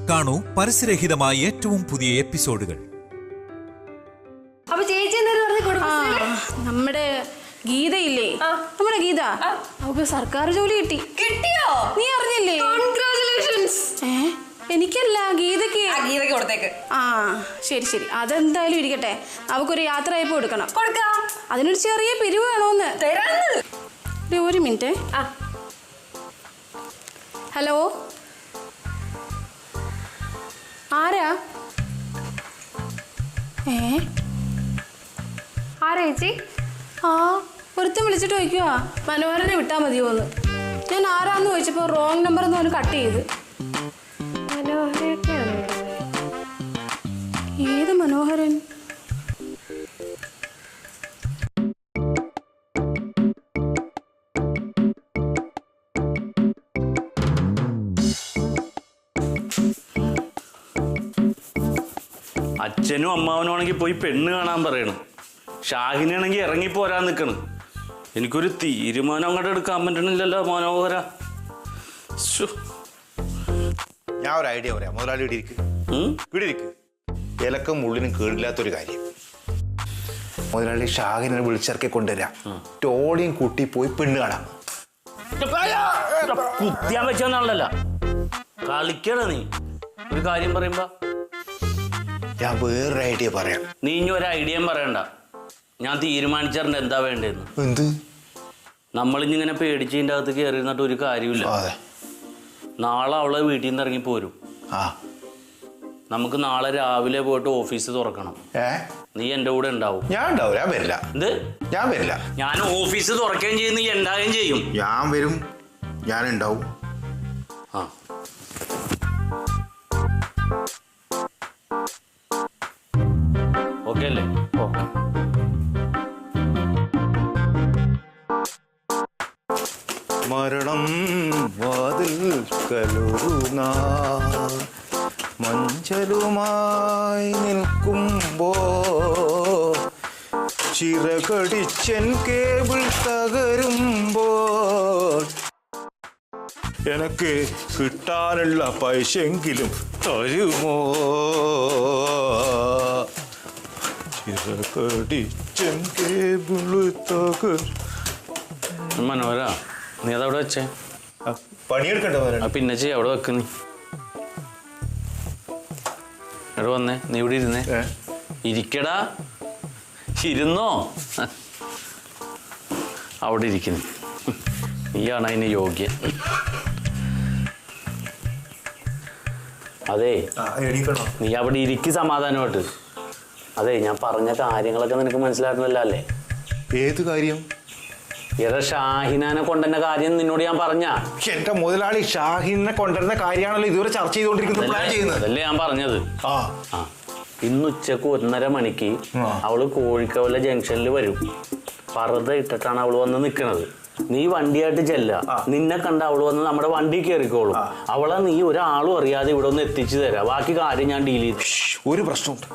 കാണൂ പരസ്യരഹിതമായ ഏറ്റവും പുതിയ എപ്പിസോഡുകൾ. നമ്മുടെ ഗീതയില്ലേ, നമ്മുടെ ഗീത, അവൾക്ക് സർക്കാർ ജോലി കിട്ടി. കിട്ടിയോ? നീ അറിഞ്ഞില്ലേ? കൺഗ്രാറ്റുലേഷൻസ്. എനിക്കല്ല, ഗീതയ്ക്ക്. ഗീതയ്ക്ക് കൊടുത്തേക്ക്. ആ ശരി ശരി, അതെന്തായാലും ഇരിക്കട്ടെ. അവക്കൊരു യാത്രയപ്പ് കൊടുക്കണം. കൊടുക്കാം. അതിനൊരു ചെറിയ പിരിവ് വേണോന്ന്. ഒരു മിനിറ്റ്. ഹലോ, ആരാ? ആരാ ചേച്ചി? ആ, ഒരുത്തം വിളിച്ചിട്ട് ചോദിക്കുവാ മനോഹരനെ വിട്ടാൽ മതിയോന്ന്. ഞാൻ ആരാന്ന് ചോദിച്ചപ്പോൾ റോങ് നമ്പർ എന്ന് പറഞ്ഞ് കട്ട് ചെയ്ത്. ഏത് മനോഹരൻ? അച്ഛനും അമ്മാവനും ആണെങ്കിൽ പോയി പെണ്ണ് കാണാൻ പറയണം. ഷാഹിനാണെങ്കിൽ ഇറങ്ങിപ്പോരാൻ നിൽക്കണം. എനിക്കൊരു തീരുമാനം അങ്ങോട്ട് എടുക്കാൻ പറ്റണില്ലല്ലോ മനോഹര. ഞാൻ ഒരു ഐഡിയ പറയാം. മുതലാളി ഇവിടെ ഇരിക്ക്. ഇലക്കും മുള്ളിനും കേടില്ലാത്തൊരു കാര്യം. മുതലാളി ഷാഹിനെ വിളിച്ചിറക്കി കൊണ്ടുവരാം. ടോളിയും കൂട്ടി പോയി പെണ്ണ് കാണാം. കുത്തിയാൻ വെച്ചെന്നുള്ളല്ല, കളിക്കണ നീ. ഒരു കാര്യം പറയുമ്പോ ഞാൻ വേറൊരു ഐഡിയ പറയാം. നീ ഇനി ഒരു ഐഡിയയും പറയണ്ട. ഞാൻ തീരുമാനിച്ചിട്ടുണ്ട് എന്താ വേണ്ടതെന്ന്. എന്ത്? നമ്മളിങ്ങനെ പേടിച്ചതിൻ്റെ അകത്ത് കയറി ഇരുന്നിട്ട് ഒരു കാര്യമില്ല. നാളെ അവളെ വീട്ടിൽ നിന്ന് ഇറങ്ങി പോരും. നമുക്ക് നാളെ രാവിലെ പോയിട്ട് ഓഫീസ് തുറക്കണം. നീ എന്റെ കൂടെ ഉണ്ടാവും. ഞാൻ ഉണ്ടാവും. ഞാൻ വരില്ല. എന്ത്? ഞാൻ വരില്ല. ഞാൻ ഓഫീസ് തുറക്കുകയും ചെയ്യും, നീ ഉണ്ടാകുകയും ചെയ്യും. ഞാൻ വരും, ഞാൻ ഉണ്ടാവും. ഓക്കെ അല്ലേ? ഓക്കെ. മരണം വാതിൽ കലുറുനാ മഞ്ചലുമായി നിൽക്കുമ്പോ ചിറകടിച്ചൻ കേബിൾ തകരുമ്പോൾ എനക്ക് കിട്ടാനുള്ള പൈസെങ്കിലും തരുമോ? ചിറകടിച്ചൻ കേബിൾ തകരും. മനോഹര, നീ അതവിടെ വെച്ചേ. പണിയെടുക്കണ്ട പിന്നെ ചെയ്യ, അവിടെ വെക്ക്. നീ ഇവിടെ വന്നേ. നീ ഇവിടെ ഇരുന്നേ. ഇരിക്കടാ. ഇരുന്നോ? അവിടെ ഇരിക്കുന്നു. നീയാണ് അതിന് യോഗ്യൻ. അതെ, നീ അവിടെ ഇരിക്ക് സമാധാനമായിട്ട്. അതെ, ഞാൻ പറഞ്ഞ കാര്യങ്ങളൊക്കെ നിനക്ക് മനസ്സിലാക്കണല്ലോ അല്ലേ? ഏത് കാര്യം? ഏതാ ഷാഹിനാനെ കൊണ്ടുവന്ന കാര്യം നിന്നോട് ഞാൻ പറഞ്ഞ. എന്റെ മുതലാളി ഷാഹിനെ കൊണ്ടുവരുന്ന കാര്യമാണല്ലോ ഇതുവരെ ചർച്ച ചെയ്തുകൊണ്ടിരിക്കുന്നത്. അതല്ലേ ഞാൻ പറഞ്ഞത്. ഇന്ന് ഉച്ചക്ക് 1:30 മണിക്ക് അവള് കോഴിക്കവല ജംഗ്ഷനിൽ വരും. പർദ്ദ ഇട്ടിട്ടാണ് അവള് വന്ന് നിൽക്കുന്നത്. നീ വണ്ടിയായിട്ട് ചെല്ല. നിന്നെ കണ്ട അവള് വന്ന് നമ്മുടെ വണ്ടി കയറിക്കോളും. അവളെ നീ ഒരാളും അറിയാതെ ഇവിടെ ഒന്ന് എത്തിച്ചു തരാം. ബാക്കി കാര്യം ഞാൻ ഡീൽ ചെയ്തു. ഒരു പ്രശ്നമുണ്ട്.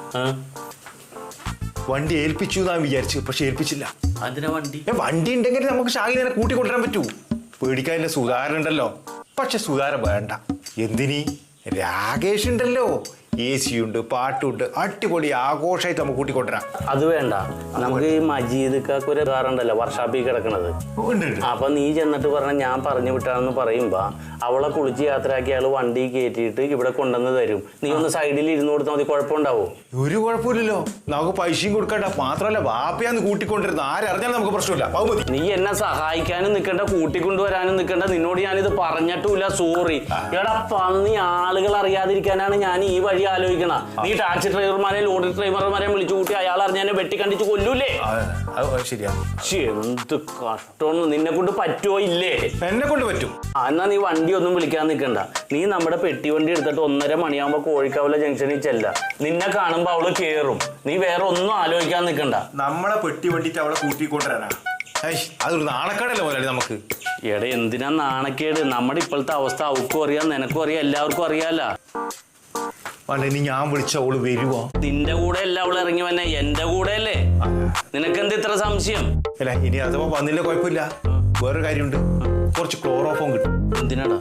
വണ്ടി ഏൽപ്പിച്ചു ഞാൻ വിചാരിച്ചു, പക്ഷെ ഏൽപ്പിച്ചില്ല. അതിനാ വണ്ടി ഉണ്ടെങ്കിൽ നമുക്ക് ഷാഹിനെ കൂട്ടിക്കൊണ്ടുവരാൻ പറ്റൂ. പേടിക്കാതിന്റെ സുധാരൻ ഉണ്ടല്ലോ. പക്ഷെ സുധാരൻ വേണ്ട. എന്തിനീ? രാകേഷ് ഉണ്ടല്ലോ. AC ഉണ്ട്, പാട്ടുണ്ട്, അടിപൊളി ആഘോഷമായിട്ട് നമുക്ക് കൂട്ടിക്കൊണ്ടുവരാം. അത് വേണ്ട. നമുക്ക് ഈ മജീദ് കാക്കൊരു കാറുണ്ടല്ലോ വർഷാപ്പിൽ കിടക്കണത്. അപ്പൊ നീ ചെന്നിട്ട് പറഞ്ഞ ഞാൻ പറഞ്ഞു വിട്ടാണെന്ന് പറയുമ്പോ അവളെ കുളിച്ച് യാത്രയാക്കി അയാൾ വണ്ടി കയറ്റിയിട്ട് ഇവിടെ കൊണ്ടുവന്ന് തരും. നീ ഒന്ന് സൈഡിൽ ഇരുന്ന് കൊടുത്താൽ മതി. കുഴപ്പമുണ്ടാവോ? ഒരു കുഴപ്പമില്ലല്ലോ. നമുക്ക് പൈസയും കൊടുക്കണ്ട. മാത്രമല്ല വാപ്പയാന്ന് കൂട്ടിക്കൊണ്ടിരുന്ന ആരറിഞ്ഞാലും നമുക്ക് പ്രശ്നമില്ല. നീ എന്നെ സഹായിക്കാനും നിൽക്കണ്ട, കൂട്ടിക്കൊണ്ടുവരാനും നിൽക്കണ്ട. നിന്നോട് ഞാനിത് പറഞ്ഞിട്ടുമില്ല. സോറി. എടാ പന്നി, ആളുകൾ അറിയാതിരിക്കാനാണ് ഞാൻ ഈ വഴി ആലോചിക്കണ. നീ ടാക്സി ഡ്രൈവർമാരെ ലോറി ഡ്രൈവർമാരെ വിളിച്ചു കൂട്ടി അയാൾ അറിഞ്ഞാൽ വെട്ടിക്കണ്ടിച്ച് കൊല്ലൂലേ? എന്ത് കഷ്ടമാണ്. നിന്നെ കൊണ്ട് പറ്റുമോ? ഇല്ലേ? എന്നെ കൊണ്ട് പറ്റും. എന്നാ നീ വണ്ടി ഒന്നും വിളിക്കാൻ നിൽക്കണ്ട. നീ നമ്മുടെ പെട്ടി വണ്ടി എടുത്തിട്ട് 1:30 മണിയാകുമ്പോ കോഴിക്കവല ജംഗ്ഷനിൽ ചെല്ല. നിന്നെ കാണുമ്പോ അവള് കേറും. നീ വേറെ ഒന്നും ആലോചിക്കാൻ നിൽക്കണ്ട. നമ്മളെ പെട്ടി വണ്ടിട്ട് അവളെ കൂട്ടിക്കൊണ്ടുവരാനാ? അതൊരു നാണക്കേടല്ലേ മുതലാളി നമുക്ക്? എടാ എന്തിനാ നാണക്കേട്? നമ്മുടെ ഇപ്പോഴത്തെ അവസ്ഥ അവൾക്കും അറിയാം, നിനക്കും അറിയാം, എല്ലാവർക്കും അറിയാല. ഇനി ഞാൻ വിളിച്ച അവള് വരുവോ? നിന്റെ കൂടെ അല്ല അവള് ഇറങ്ങി വന്നെ, എന്റെ കൂടെ അല്ലേ. നിനക്കെന്ത് ഇത്ര സംശയം? അല്ല, ഇനി അഥവാ വന്നില്ല കുഴപ്പമില്ല. വേറൊരു കാര്യമുണ്ട്. കുറച്ച് ക്ലോറോഫോം കിട്ടും. എന്തിനാടാ?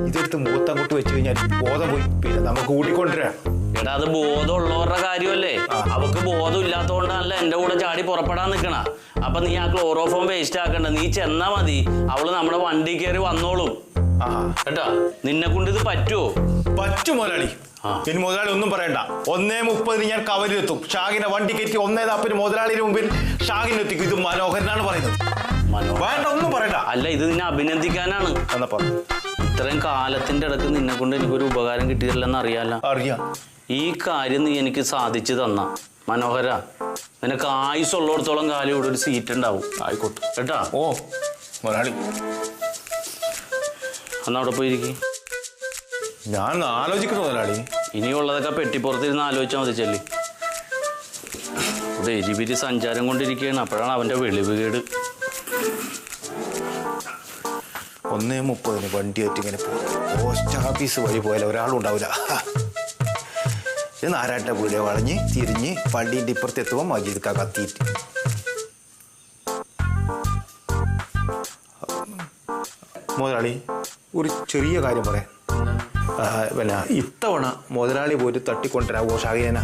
ഇതെടുത്ത് മുഖത്ത് അങ്ങോട്ട് വെച്ച് കഴിഞ്ഞാൽ ബോധം പോയി, പിന്നെ നമുക്ക് കൂട്ടിക്കൊണ്ടുവരാം. എടാ അത് ബോധമുള്ളവരുടെ കാര്യമല്ലേ, അവക്ക് ബോധം ഇല്ലാത്തതുകൊണ്ടല്ല എന്റെ കൂടെ ചാടി പുറപ്പെടാൻ നിൽക്കണ. അപ്പൊ നീ ആ ക്ലോറോഫോം വേസ്റ്റ് ആക്കണ്ട, നീ ചെന്നാ മതി, അവള് നമ്മുടെ വണ്ടി കയറി വന്നോളും കേട്ടാ. നിന്നെ കൊണ്ട് ഇത് പറ്റുമോ? പറ്റും മുതലാളി. ഇനി മുതലാളി ഒന്നും പറയണ്ട. 1:30 ഞാൻ കവലിലെത്തും. ഷാഹിനെ വണ്ടി കയറ്റി 1:40 മുതലാളിയുടെ മുമ്പിൽ ഷാഹിനെത്തിക്കും. ഇത് മനോഹരനാണ് പറയുന്നത്. വേണ്ട, ഒന്നും പറയണ്ട. അല്ല, ഇത് നിന്നെ അഭിനന്ദിക്കാനാണ്. എന്നാ പറഞ്ഞു. ഇത്രയും കാലത്തിന്റെ ഇടക്ക് നിന്നെ കൊണ്ട് എനിക്കൊരു ഉപകാരം കിട്ടിയില്ലെന്ന് അറിയാലോ. അറിയാം. ഈ കാര്യം നീ എനിക്ക് സാധിച്ചു തന്ന മനോഹര, നിനക്ക് ആയുസുള്ളിടത്തോളം കാലം ഇവിടെ ഒരു സീറ്റ് ഉണ്ടാവും. ആയിക്കോട്ടെ കേട്ടാ. ഓ മുതലാളി, അന്ന് അവിടെ പോയിരിക്കും. ഞാൻ ആലോചിക്കുന്നു മുതലാളി. ഇനിയുള്ളതൊക്കെ പെട്ടിപ്പുറത്തിരുന്ന് ആലോചിച്ചാൽ മതി. ചെല്ലി ഇവിടെ എരിപിരി സഞ്ചാരം കൊണ്ടിരിക്കുകയാണ്. അപ്പോഴാണ് അവന്റെ വെളിവ് കേട്. 1:30 വണ്ടിയായിട്ട് ഇങ്ങനെ പോകും. പോസ്റ്റ് ഓഫീസ് വഴി പോയാൽ ഒരാളും ഉണ്ടാവില്ല. നാരാട്ട വീട് വളഞ്ഞ് തിരിഞ്ഞ് പള്ളീൻ്റെ ഇപ്പുറത്തെത്തുമ്പോൾ മജീദ് കത്തിയിട്ട് മുതലാളി ഒരു ചെറിയ കാര്യം പറയാം. പിന്നെ ഇത്തവണ മുതലാളി പോയിട്ട് തട്ടിക്കൊണ്ടുവരാവോ ഷാഹിന?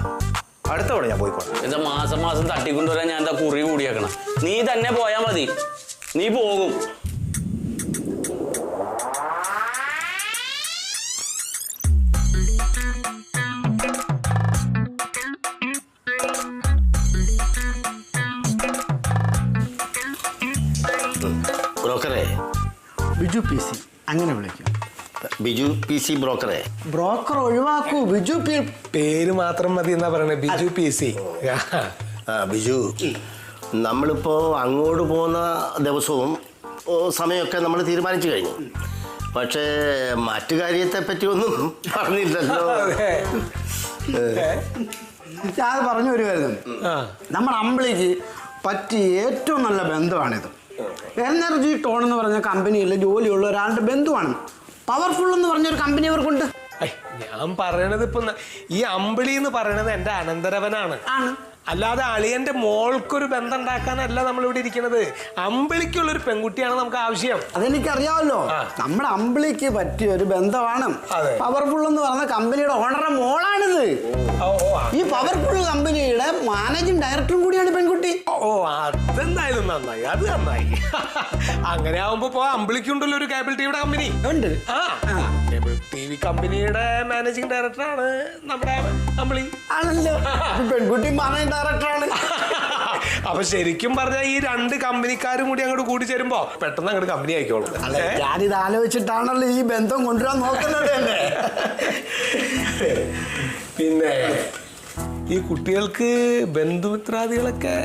അടുത്ത തവണ ഞാൻ പോയിക്കോളാം. എന്താ മാസം മാസം തട്ടിക്കൊണ്ടുവരാൻ ഞാൻ എന്താ കുറി കൂടിയാക്കണം? നീ തന്നെ പോയാൽ മതി, നീ പോകും. ബ്രോക്കറെ, ബിജു പി സി അങ്ങനെ വിളിക്കും. ബിജു പി സി ബ്രോക്കറെ. ബ്രോക്കർ ഒഴിവാക്കൂ, ബിജു പി പേര് മാത്രം മതി എന്നാ പറയണേ. Biju P C. ബിജു, നമ്മളിപ്പോ അങ്ങോട്ട് പോകുന്ന ദിവസവും സമയമൊക്കെ നമ്മൾ തീരുമാനിച്ചു കഴിഞ്ഞു. പക്ഷേ മറ്റു കാര്യത്തെ പറ്റി ഒന്നും പറഞ്ഞില്ലല്ലോ. ഞാൻ പറഞ്ഞു വരുമായിരുന്നു, നമ്മുടെ അമ്പിളിക്ക് പറ്റിയ ഏറ്റവും നല്ല ബന്ധമാണിത്. എനർജി ടോൺ എന്ന് പറഞ്ഞ കമ്പനിയിൽ ജോലിയുള്ള ഒരാളുടെ ബന്ധുവാണ്. പവർഫുൾ എന്ന് പറഞ്ഞൊരു കമ്പനി അവർക്കുണ്ട്. ഞാൻ പറയണത് ഇപ്പൊ ഈ അമ്പിളി എന്ന് പറയണത് എന്റെ അനന്തരവനാണ്. അല്ലാതെ അളിയന്റെ മോൾക്കൊരു ബന്ധം ഉണ്ടാക്കാനല്ല നമ്മൾ ഇവിടെ ഇരിക്കുന്നത്. അമ്പിളിക്കുള്ളൊരു പെൺകുട്ടിയാണ് നമുക്ക് ആവശ്യം. അതെനിക്കറിയാമല്ലോ. നമ്മുടെ അമ്പിളിക്ക് പറ്റിയ ഒരു ബന്ധമാണ്. പവർഫുൾ എന്ന് പറഞ്ഞ കമ്പനിയുടെ ഓണറുടെ മോളാണിത്. ഈ പവർഫുൾ കമ്പനിയുടെ മാനേജിംഗ് ഡയറക്ടറും കൂടിയാണ് പെൺകുട്ടി. ഓ, അതെന്തായാലും നന്നായി, അത് നന്നായി. അങ്ങനെ ആവുമ്പോ ഇപ്പൊ അമ്പിളിക്കുണ്ടല്ലോ ഒരു കേബിൾ ടിവിയുടെ കമ്പനി ഉണ്ട്. കേബിൾ ടി വി കമ്പനിയുടെ മാനേജിംഗ് ഡയറക്ടറാണ് നമ്മുടെ അമ്പിളി. ആണല്ലോ, പെൺകുട്ടി മാനേജിംഗ് ഡയറക്ടറാണ്. അപ്പൊ ശരിക്കും പറഞ്ഞാൽ ഈ രണ്ട് കമ്പനിക്കാരും കൂടി അങ്ങോട്ട് കൂടിച്ചേരുമ്പോ പെട്ടെന്ന് അങ്ങോട്ട് കമ്പനി ആയിക്കോളും. ഞാനിത് ആലോചിച്ചിട്ടാണല്ലോ ഈ ബന്ധം കൊണ്ടുവരാൻ നോക്കുന്നത് തന്നെ. പിന്നെ ഈ കുട്ടികൾക്ക് ബന്ധുമിത്രാദികളൊക്കെ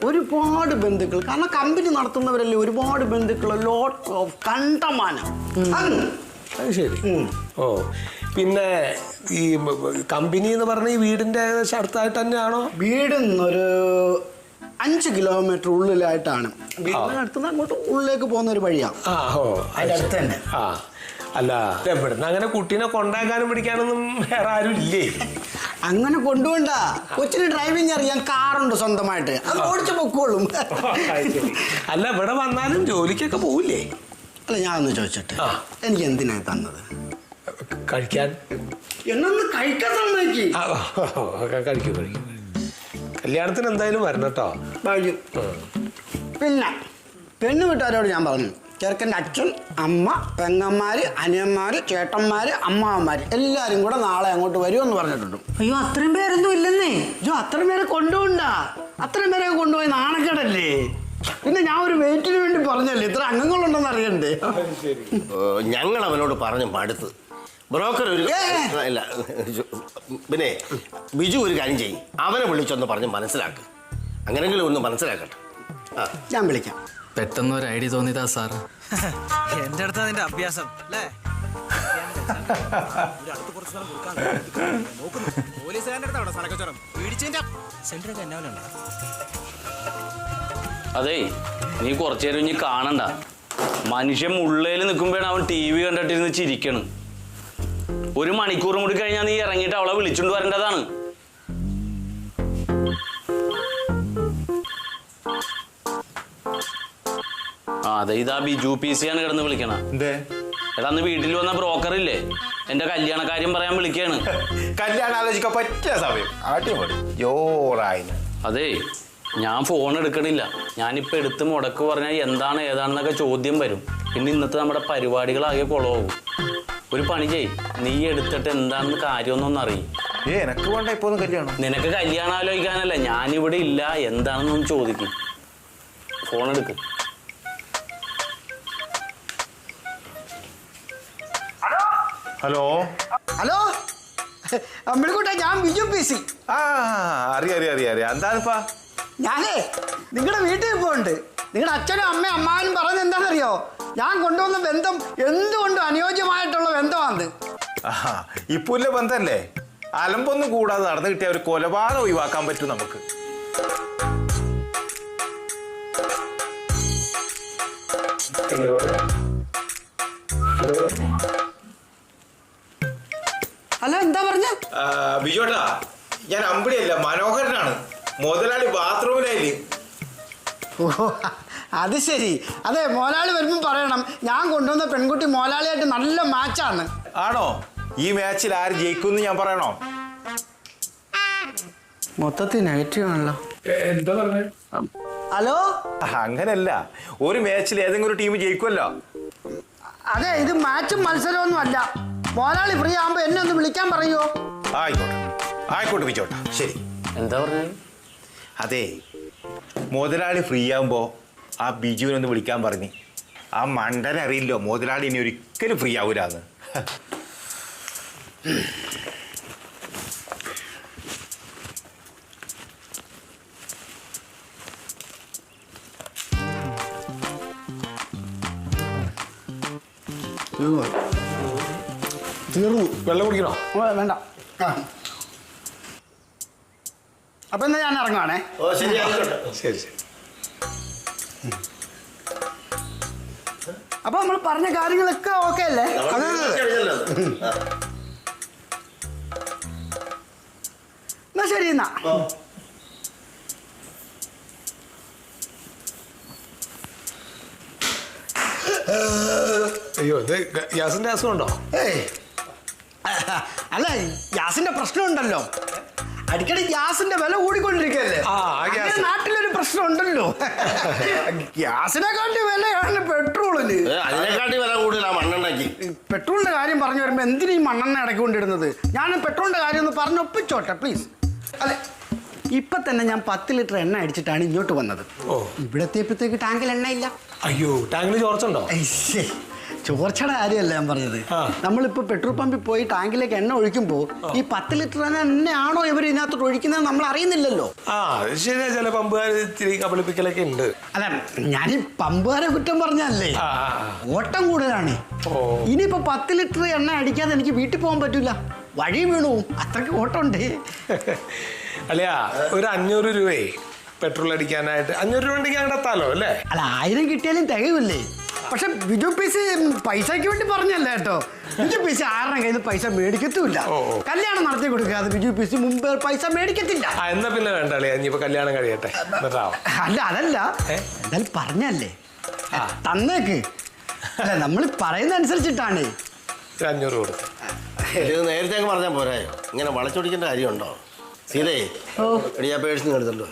ഒരുപാട് ബന്ധുക്കൾ. കാരണം കമ്പനി നടത്തുന്നവരല്ലേ, ഒരുപാട് ബന്ധുക്കൾ, ലോട്ട് ഓഫ് കണ്ടമാനം. അത് ശരി. ഓ, പിന്നെ ഈ കമ്പനി എന്ന് പറഞ്ഞ ഈ വീടിന്റെ ഏകദേശം അടുത്തായിട്ട് തന്നെയാണോ? വീടിന്നൊരു 5 കിലോമീറ്റർ ഉള്ളിലായിട്ടാണ്. വീടിന് അടുത്തുനിന്ന് അങ്ങോട്ട് ഉള്ളിലേക്ക് പോകുന്ന ഒരു വഴിയാണ്. അതിന്റെ അടുത്ത് തന്നെ. അല്ല, ഇവിടുന്ന് അങ്ങനെ കുട്ടീനെ കൊണ്ടാക്കാനും പിടിക്കാനൊന്നും വേറെ ആരും ഇല്ലേ? അങ്ങനെ കൊണ്ടുപോണ്ട. കൊച്ചിന് ഡ്രൈവിംഗ് അറിയാൻ, കാറുണ്ട് സ്വന്തമായിട്ട്, അത് ഓടിച്ചു പൊക്കോളും. അല്ല, ഇവിടെ വന്നാലും ജോലിക്കൊക്കെ പോവില്ലേ? അല്ല, ഞാൻ ഒന്ന് ചോദിച്ചിട്ട്, എനിക്ക് എന്തിനാണ് തന്നത്? കഴിക്കാൻ. എന്നൊന്ന് കഴിക്കാൻ സമ്മതിക്ക്. കഴിക്കും. കല്യാണത്തിന് എന്തായാലും വരണം കേട്ടോ. പിന്നെ പെണ്ണ് വീട്ടുകാരോട് ഞാൻ പറഞ്ഞു, ചെറുക്കൻ്റെ അച്ഛൻ, അമ്മ, പെങ്ങന്മാര്, അനിയന്മാര്, ചേട്ടന്മാര്, അമ്മാവന്മാര് എല്ലാരും കൂടെ നാളെ അങ്ങോട്ട് വരുമെന്ന് പറഞ്ഞിട്ടുണ്ട്. അയ്യോ, അത്രയും പേരൊന്നും ഇല്ലെന്നേ. അയ്യോ, അത്രയും പേരെ കൊണ്ടുപോണ്ട. അത്രയും പേരെ കൊണ്ടുപോയി നാണക്കേടല്ലേ. പിന്നെ ഞാൻ ഒരു വെയിറ്റിന് വേണ്ടി പറഞ്ഞല്ലേ, ഇത്ര അംഗങ്ങളുണ്ടെന്ന് അറിയണ്ടേ. ഞങ്ങൾ അവനോട് പറഞ്ഞു മടുത്ത്. ബ്രോക്കർ ഒരു ഇല്ല. പിന്നെ ബിജു ഒരു കാര്യം ചെയ്യും, അവനെ വിളിച്ചൊന്ന് പറഞ്ഞ് മനസ്സിലാക്ക്. അങ്ങനെങ്കിലും ഒന്ന് മനസ്സിലാക്കട്ടെ. ഞാൻ വിളിക്കാം. പെട്ടെന്ന് ഒരു ഐഡിയ തോന്നിയതാ സാർ. എന്റെ അടുത്ത് അതിന്റെ അഭ്യാസം അല്ലേ? പോലീസുകാരൻ്റെ അടുത്താണ് സ്ഥലക്കച്ചവടം. പിടിച്ചതിന്റെ സെന്ററൊക്കെ എന്നാ. അതേ, നീ കുറച്ചു നേരം ഇനി കാണണ്ട. മനുഷ്യൻ മുള്ളേല് നിൽക്കുമ്പോഴാണ് അവൻ TV കണ്ടിട്ടിരുന്ന് ചിരിക്കണം. 1 മണിക്കൂറും കൂടി കഴിഞ്ഞാൽ നീ ഇറങ്ങിയിട്ട് അവളെ വിളിച്ചുകൊണ്ട് വരേണ്ടതാണ്. അതെ ഇതാ ബിജു PC ആണ് കിടന്ന് വിളിക്കണ. എന്തേ? എടാ അന്ന് വീട്ടിൽ വന്ന ബ്രോക്കർ ഇല്ലേ, എന്റെ കല്യാണ കാര്യം പറയാൻ വിളിക്കാണ്. കല്യാണം ആലോചിക്കാൻ പറ്റിയ സമയം. അടിപൊളി ജോറായി. അതെ ഞാൻ ഫോൺ എടുക്കണില്ല. ഞാനിപ്പോൾ എടുത്ത് മുടക്ക് പറഞ്ഞാൽ എന്താണ് ഏതാണെന്നൊക്കെ ചോദ്യം വരും. പിന്നെ ഇന്നത്തെ നമ്മുടെ പരിപാടികളാകെ കുളമാകും. ഒരു പണി ചെയ്, നീ എടുത്തിട്ട് എന്താണെന്ന് കാര്യമൊന്നും അറിയും. എനക്ക് വേണ്ട ഇപ്പൊ ഒന്നും കല്യാണം. നിനക്ക് കല്യാണം ആലോചിക്കാനല്ല, ഞാനിവിടെ ഇല്ല, എന്താണെന്നൊന്ന് ചോദിക്കും. ഫോൺ എടുക്ക്. ഹലോ ഹലോ അമ്പിളിക്കുട്ടാ, ഞാൻ ബിജു PC. ആ അറിയാം എന്താണിപ്പാ? ഞാനേ നിങ്ങളുടെ വീട്ടിൽ പോണ്ട്. നിങ്ങളുടെ അച്ഛനും അമ്മയും അമ്മാവനും പറയുന്നത് എന്താണെന്നറിയോ? ഞാൻ കൊണ്ടുവന്ന ബന്ധം എന്തുകൊണ്ടും അനുയോജ്യമായിട്ടുള്ള ബന്ധമാണ്. ഇപ്പുല്ല ബന്ധല്ലേ, അലമ്പൊന്നും കൂടാതെ നടന്നു കിട്ടിയ ഒരു കൊലപാതകം ഒഴിവാക്കാൻ പറ്റും നമുക്ക്. ഹലോ, എന്താ പറഞ്ഞ? ബിജുട്ടാ, ഞാൻ അമ്പിളിയല്ല, മനോഹരനാണ്. മുതലാളി ബാത്റൂമിലായില്ലേ? ഓ, അത് ശരി. അതെ, മോലാളി വരുമ്പം പറയണം ഞാൻ കൊണ്ടുവന്ന പെൺകുട്ടി മോലാളിയായിട്ട് നല്ല മാച്ചാണ്. ആണോ? ഈ മാച്ചിൽ ആര് ജയിക്കുമെന്ന് ഞാൻ പറയണോ? മൊത്തത്തിൽ നെഗറ്റീവ് ആണല്ലോ. എന്താ പറഞ്ഞേ? ഹലോ, അങ്ങനല്ല, ഒരു മാച്ചിൽ ഏതെങ്കിലും ഒരു ടീം ജയിക്കുമല്ലോ. അതെ, ഇത് മാച്ചും മത്സരമൊന്നും അല്ല. മോലാളി ഫ്രീ ആകുമ്പോ എന്നെ ഒന്ന് വിളിക്കാൻ പറയുമോ? ആയിക്കോട്ടെ ബിജോട്ടാ, ശരി. എന്താ പറഞ്ഞത്? അതെ, മുതലാളി ഫ്രീ ആകുമ്പോ ആ ബിജുവിനൊന്ന് വിളിക്കാൻ പറഞ്ഞു. ആ മണ്ടനെ അറിയില്ലോ മുതലാളി ഇനി ഒരിക്കലും ഫ്രീ ആവൂലാന്ന്. തീർന്നു. വെള്ളം കുടിക്കണോ? വേണ്ട. അപ്പൊ എന്നാ ഞാൻ ഇറങ്ങുവാണേ. ഓ ശരി, ആയിക്കോട്ടെ. ശരി ശരി. അപ്പൊ നമ്മൾ പറഞ്ഞ കാര്യങ്ങളൊക്കെ ഓക്കെ അല്ലേ? കഴിഞ്ഞല്ലോ അത്. എന്നാ ശരി. എന്നാ അയ്യോ, ഇത് ഗ്യാസിന്റെ അസുഖമുണ്ടോ? ഏയ്, അല്ല, ഗ്യാസിന്റെ പ്രശ്നമുണ്ടല്ലോ. അടിക്കടി ഗ്യാസിന്റെ വില കൂടിക്കൊണ്ടിരിക്കല്ലേ? ഗ്യാസ് നാട്ടിലൊരു പ്രശ്നം ഉണ്ടല്ലോ. ഗ്യാസിനെക്കാട്ടി വിലയാണ് പെട്രോളിന്. അതിനെക്കാട്ടി വില കൂടുതലാ മണ്ണെണ്ണയ്ക്ക്. പെട്രോളിന്റെ കാര്യം പറഞ്ഞു വരുമ്പോ എന്തിനാ ഈ മണ്ണെണ്ണ ഇടക്കൊണ്ടിരുന്നത്? ഞാൻ പെട്രോളിന്റെ കാര്യം ഒന്ന് പറഞ്ഞൊപ്പിച്ചോട്ടെ പ്ലീസ്. അല്ലെ, ഇപ്പൊ തന്നെ ഞാൻ 10 ലിറ്റർ എണ്ണ അടിച്ചിട്ടാണ് ഇങ്ങോട്ട് വന്നത്. ഇവിടെ എത്തിയപ്പോഴത്തേക്ക് ടാങ്കിൽ എണ്ണ ഇല്ല. അയ്യോ, ടാങ്കിൽ ചോർച്ചുണ്ടോ? ചോർച്ചയുടെ കാര്യമല്ല ഞാൻ പറഞ്ഞത്. നമ്മളിപ്പോ പെട്രോൾ പമ്പിൽ പോയി ടാങ്കിലേക്ക് എണ്ണ ഒഴിക്കുമ്പോ ഈ 10 ലിറ്റർ എണ്ണയാണോ ഇവർ ഇതിനകത്തോട്ട് ഒഴിക്കുന്നത് നമ്മൾ അറിയുന്നില്ലല്ലോ. ശരിയാ, ചില പമ്പുകാർ ഇത്തിരി കബളിപ്പിക്കലൊക്കെ ഉണ്ട്. അല്ല, ഞാൻ ഈ പമ്പുകാരെ കുറ്റം പറഞ്ഞല്ലേ. ഓട്ടം കൂടുതലാണ്. ഇനിയിപ്പോ 10 ലിറ്റർ എണ്ണ അടിക്കാതെ എനിക്ക് വീട്ടിൽ പോകാൻ പറ്റൂല. വഴി വീണു, അത്രയ്ക്ക് ഓട്ടം ഉണ്ട്. അല്ലയാ, ഒരു 500 രൂപയെ പെട്രോൾ അടിക്കാനായിട്ട് 500 രൂപ ഉണ്ടെങ്കിൽ അങ്ങോട്ട് എത്താലോ അല്ലേ? അല്ല, 1000 കിട്ടിയാലും തികയില്ലേ? പക്ഷെ ബിജു PC പൈസക്ക് വേണ്ടി പറഞ്ഞല്ല കേട്ടോ. ബിജു PC ആരുടെ കയ്യിൽ നിന്ന് പൈസ മേടിക്കത്തുമില്ല. കല്യാണം നടത്തി കൊടുക്കാതെ ബിജു PC മുമ്പ് പൈസ മേടിക്കത്തില്ല. എന്നാ പിന്നെ വേണ്ട അളിയാ, ഇനിയിപ്പോ കല്യാണം കഴിയട്ടെ. അല്ല, അതല്ല, എന്തായാലും പറഞ്ഞല്ലേ, തന്നേക്ക്. അല്ല, നമ്മൾ പറയുന്ന അനുസരിച്ചിട്ടാണ്. 500 കൊടുത്തു. ഇത് നേരത്തെ അങ്ങ് പറഞ്ഞാൽ പോരായോ? ഇങ്ങനെ വളച്ചൊടിക്കേണ്ട കാര്യമുണ്ടോ? സീതേ, എടിയാ പേഴ്സ് എടുത്തല്ലോ.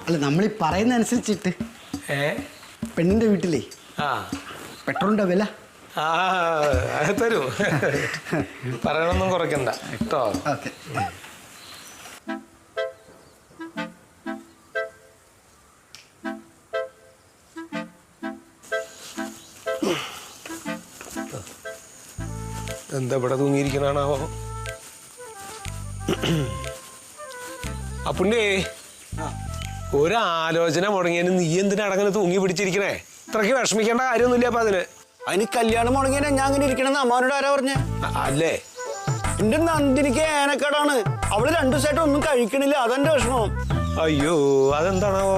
അല്ല, നമ്മൾ ഈ പറയുന്ന അനുസരിച്ചിട്ട് പെണ്ണിന്റെ വീട്ടിലേ പെട്രോളിന്റെ വില തരൂ. പറയണൊന്നും കുറയ്ക്കണ്ട കേട്ടോ. ഓക്കെ. എന്താ ഇവിടെ തൂങ്ങിയിരിക്കണാണാവോ? അപ്പുണ്ണേ, ഒരാലോചന മുടങ്ങിയതിന് നീ എന്തിനാ അടങ്ങനെ തൂങ്ങി പിടിച്ചിരിക്കണേ? ഇത്രയ്ക്ക് വിഷമിക്കേണ്ട കാര്യമൊന്നുമില്ല. അപ്പൊ അതിന് കല്യാണം മുടങ്ങിയാ ഞാൻ ഇങ്ങനെ ഇരിക്കണെന്ന് അമ്മാവനോട് ആരാ പറഞ്ഞേ? അല്ലേ, എന്റെ നന്ദിനിക്ക് ഏനക്കേടാണ്. അവള് 2 ദിവസമായിട്ട് ഒന്നും കഴിക്കണില്ല. അതെന്റെ വിഷമം. അയ്യോ, അതെന്താണാവോ?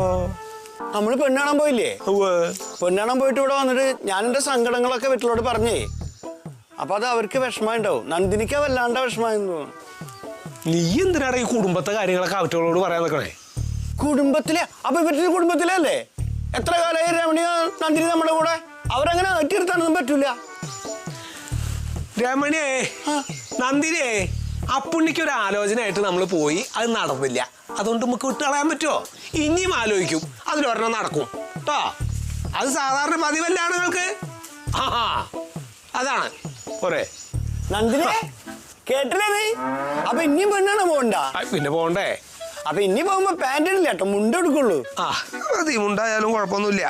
നമ്മള് പെണ്ണാണാൻ പോയില്ലേ? പെണ്ണാണാൻ പോയിട്ട് ഇവിടെ വന്നിട്ട് ഞാൻ എന്റെ സങ്കടങ്ങളൊക്കെ വീട്ടിലോട് പറഞ്ഞേ. അപ്പൊ അത് അവർക്ക് വിഷമമുണ്ടാവും. നന്ദിനിക്ക് വല്ലാണ്ട വിഷമായെന്ന് തോന്നുന്നു. നീ എന്തിനാണ് ഈ കുടുംബത്തെ കാര്യങ്ങളൊക്കെ അവറ്റോളോട് പറയാൻ നിൽക്കണേ? കുടുംബത്തിലെ? അപ്പൊ ഇവരുടെ കുടുംബത്തിലല്ലേ? എത്ര കാലമായി രമണിയോ നന്ദിനി നമ്മുടെ കൂടെ അവരങ്ങനെ അറ്റിയിരുത്താനൊന്നും പറ്റൂല. രമണിയേ നന്ദിനിയേ അപ്പുണ്ണിക്ക് ഒരു ആലോചനയായിട്ട് നമ്മൾ പോയി, അത് നടന്നില്ല. അതുകൊണ്ട് നമുക്ക് വിട്ട് കളയാൻ പറ്റുമോ? ഇനിയും ആലോചിക്കും, അതിലൊരെണ്ണം നടക്കും കേട്ടോ. അത് സാധാരണ പതിവല്ല ആണുങ്ങൾക്ക്. ആ അതാണ് പോരെ. നന്ദിനി കേട്ടില്ലേ നീ? അപ്പൊ ഇനിയും പെണ്ണാണ് പോകണ്ട. പിന്നെ പോണ്ടേ? അപ്പൊ ഇനി പോകുമ്പോ പാന്റ് ഇടില്ല കേട്ടോ, മുണ്ട് എടുക്കുള്ളൂ. ആ മതി, മുണ്ടായാലും കുഴപ്പമൊന്നുമില്ല.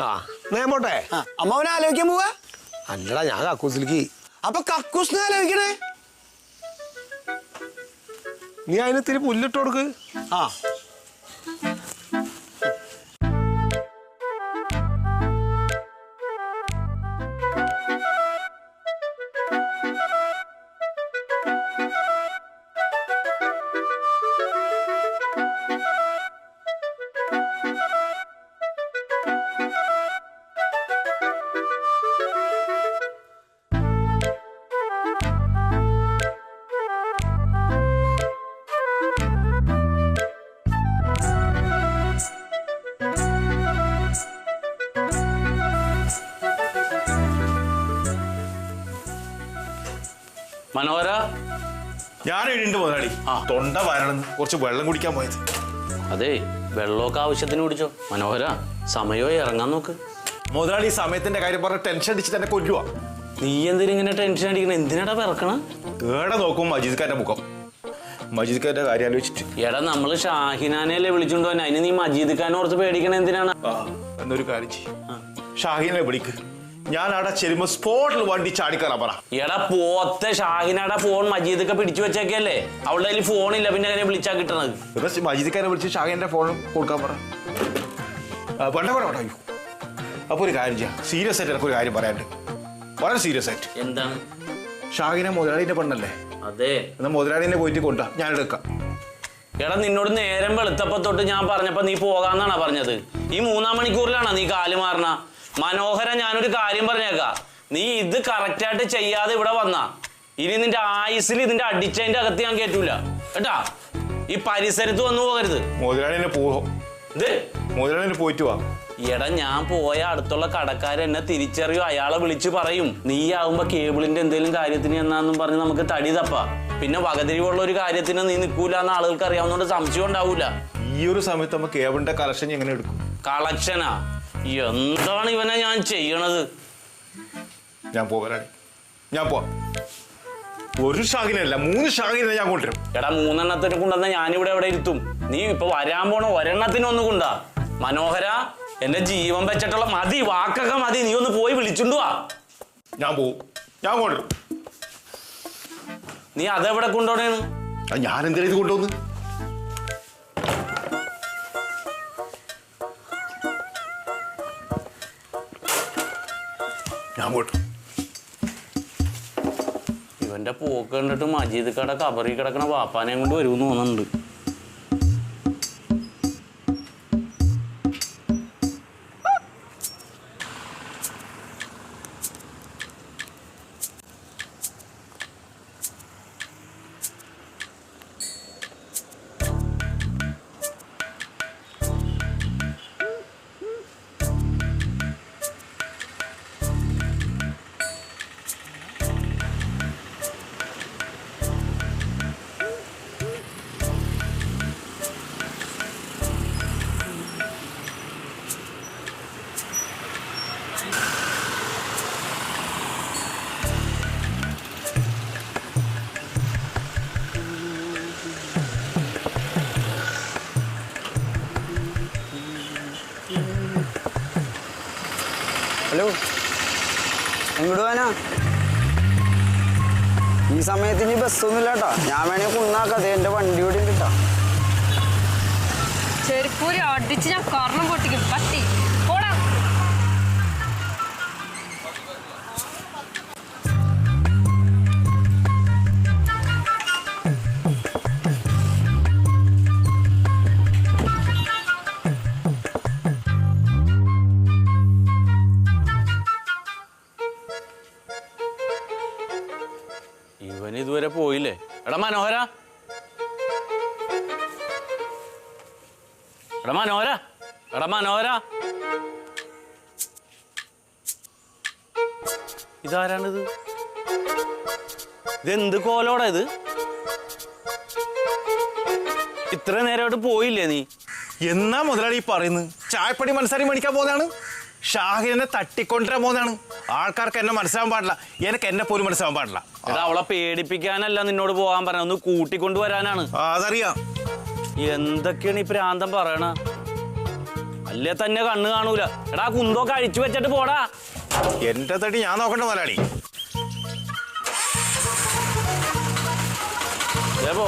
ആ ഞാൻ പോട്ടെ. അമ്മാവനെ ആലോചിക്കാൻ പോവാ? അല്ലടാ, ഞാൻ കക്കൂസിലേക്ക്. അപ്പൊ കക്കൂസിനെ ആലോചിക്കണേ. നീ അതിന് ഇത്തിരി പുല്ലിട്ട് കൊടുക്ക്. ആ മനോഹര, ഞാൻ എഴുണ്ട് മുതലാളി. തൊണ്ട വരണം, കുറച്ച് വെള്ളം കുടിക്കാൻ പോയത്. അതെ, വെള്ളമൊക്കെ ആവശ്യത്തിന് കുടിച്ചോ. മനോഹര, സമയമായി ഇറങ്ങാൻ നോക്ക്. മുതലാളി സമയത്തിന്റെ കാര്യം പറഞ്ഞ ടെൻഷൻ അടിച്ച് തന്നെ കൊല്ലുവാ. നീ എന്തിനാ ഇങ്ങനെ ടെൻഷൻ അടിക്കണം? എന്തിനാടാ പിറക്കണ? ഏടെ നോക്കും മജീദ് ഖാന്റെ മുഖം. മജീദ് ഖാന്റെ കാര്യം ആലോചിച്ചിട്ട്. എടാ, നമ്മള് ഷാഹിനാനല്ലേ വിളിച്ചോണ്ട് പോന്നെ, അതിന് നീ മജീദ് ഖാനെ ഓർത്ത് പേടിക്കണ എന്തിനാണ്? എന്നൊരു കാര്യം ചെയ്യും, ഷാഹിനെ വിളിക്ക്. ഞാൻ അവിടെ ചെല്ലുമ്പോ സ്പോട്ടിൽ വണ്ടി ചാടിക്കറാ പറ. എടാ പോത്തെ, ഷാഹിനയുടെ ഫോൺ മജീദൊക്കെ പിടിച്ചു വെച്ചേക്കല്ലേ, അവളുടെ കയ്യിൽ ഫോണില്ല, പിന്നെ അങ്ങനെ വിളിച്ചാ കിട്ടണത്. മജീദ് ഖാനെ വിളിച്ച് ഷാഹിന്റെ ഫോൺ കൊടുക്കാൻ പറ. വേണ്ട വേണ്ട വേണ്ട. അയ്യോ, അപ്പൊ ഒരു കാര്യം ചെയ്യാം, സീരിയസ് ആയിട്ട് എനിക്കൊരു കാര്യം പറയാനുണ്ട്, വളരെ സീരിയസ് ആയിട്ട്. എന്താണ്? ഷാഹിനെ മുതലാളിന്റെ പെണ്ണല്ലേ? അതെ. എന്നാ മുതലാളിനെ പോയിട്ട് കൊണ്ടാ, ഞാൻ എടുക്കാം. എടാ, നിന്നോട് നേരം വെളുത്തപ്പോ തൊട്ട് ഞാൻ പറഞ്ഞപ്പോ നീ പോകാന്നാണോ പറഞ്ഞത്? ഈ 3-ാം മണിക്കൂറിലാണോ നീ കാല് മാറണ? മനോഹര, ഞാനൊരു കാര്യം പറഞ്ഞേക്കാ, നീ ഇത് കറക്റ്റായിട്ട് ചെയ്യാതെ ഇവിടെ വന്നാ ഇനി നിന്റെ ആയുസിൽ ഇതിന്റെ അടിച്ചതിന്റെ അകത്ത് ഞാൻ കേറ്റൂല കേട്ടാ. ഈ പരിസരത്ത് വന്നു പോകരുത്. മുതലാളിനെ പോവും, മുതലാളിനെ പോയിട്ട് വാ. എടാ, ഞാൻ പോയ അടുത്തുള്ള കടക്കാരൻ എന്നെ തിരിച്ചറിയും, അയാളെ വിളിച്ചു പറയും നീ ആവുമ്പോ കേബിളിന്റെ എന്തെങ്കിലും കാര്യത്തിന് എന്നാന്നും പറഞ്ഞ് നമുക്ക് തടി തപ്പാ. പിന്നെ വകതിരിവുള്ള ഒരു കാര്യത്തിന് നീ നിൽക്കൂലെന്ന് ആളുകൾക്ക് അറിയാവുന്നതുകൊണ്ട് സംശയം ഉണ്ടാവൂല. ഈ ഒരു സമയത്ത് നമുക്ക് കേബിളിന്റെ കളക്ഷൻ എങ്ങനെ എടുക്കും? കളക്ഷനാ? എന്താണ് ഇവനെ ഞാൻ ചെയ്യണത്? ഞാൻ പോകലാണ്, ഞാൻ പോവാം. ഒരു ഷാഹിനല്ല 3 ഷാഹിനെ ഞാൻ കൊണ്ടുവരും. എടാ, 3 കൊണ്ടുവന്ന ഞാനിവിടെ എവിടെ ഇരുത്തും? നീ ഇപ്പൊ വരാൻ പോണ ഒരെണ്ണത്തിന് ഒന്ന് കൊണ്ടാ. മനോഹര, എന്റെ ജീവൻ വെച്ചിട്ടുള്ള മതി, വാക്കൊക്കെ മതി, നീ ഒന്ന് പോയി വിളിച്ചുണ്ടു വാ. ഞാൻ പോവും, ഞാൻ കൊണ്ടുവരും. നീ അതെവിടെ കൊണ്ടുപോണേന്ന്? ഞാൻ എന്തിനാ ഇത് കൊണ്ടുവന്ന്? ഞാൻ പോട്ടു. ഇവന്റെ പോക്ക് കണ്ടിട്ട് മജീദ് കട കബറി കിടക്കണ വാപ്പാനെ കൊണ്ട് വരുമെന്ന് തോന്നുന്നുണ്ട്. ഹലോ, എങ്ങോട്ട് പോവാനാ? ഈ സമയത്ത് ഇനി ബസ്സൊന്നുമില്ല കേട്ടോ, ഞാൻ വേണേ കുന്നാക്കാതെ എൻ്റെ വണ്ടി കൂടി കിട്ടാ. ചെരുപ്പൂരി അടിച്ച് ഞാൻ കർണം പൊട്ടിക്കും പട്ടി. പോടാ. ഇവൻ ഇതുവരെ പോയില്ലേ? എടാ മനോഹര, എടാ മനോഹര, എടാ മനോഹര. ഇതാരാണിത്? ഇതെന്ത് കോലോടാ ഇത്? ഇത്ര നേരമായിട്ട് പോയില്ലേ നീ? എന്നാ മുതലാളി പറയുന്നത്? ചായപ്പടി മനസ്സാരി മേടിക്കാൻ പോകുന്നതാണ്. ഷാഹിനെ തട്ടിക്കൊണ്ടിരാൻ പോകുന്നതാണ്. ആൾക്കാർക്ക് എന്നെ മനസ്സിലാവാൻ പാടില്ല, എനിക്ക് എന്നെ പോലും മനസ്സിലാവാൻ പാടില്ല. എടാ, അവളെ പേടിപ്പിക്കാനല്ല നിന്നോട് പോകാൻ പറഞ്ഞ, ഒന്ന് കൂട്ടിക്കൊണ്ട് വരാനാണ്. അതറിയാം. എന്തൊക്കെയാണ് ഈ പ്രാന്തം പറയണ? അല്ലേ തന്നെ കണ്ണ് കാണൂല. എടാ, കുന്തൊക്കെ അഴിച്ചു വെച്ചിട്ട് പോടാ. എന്റെ തടി ഞാൻ നോക്കണ്ട മുതലാളി. പോ.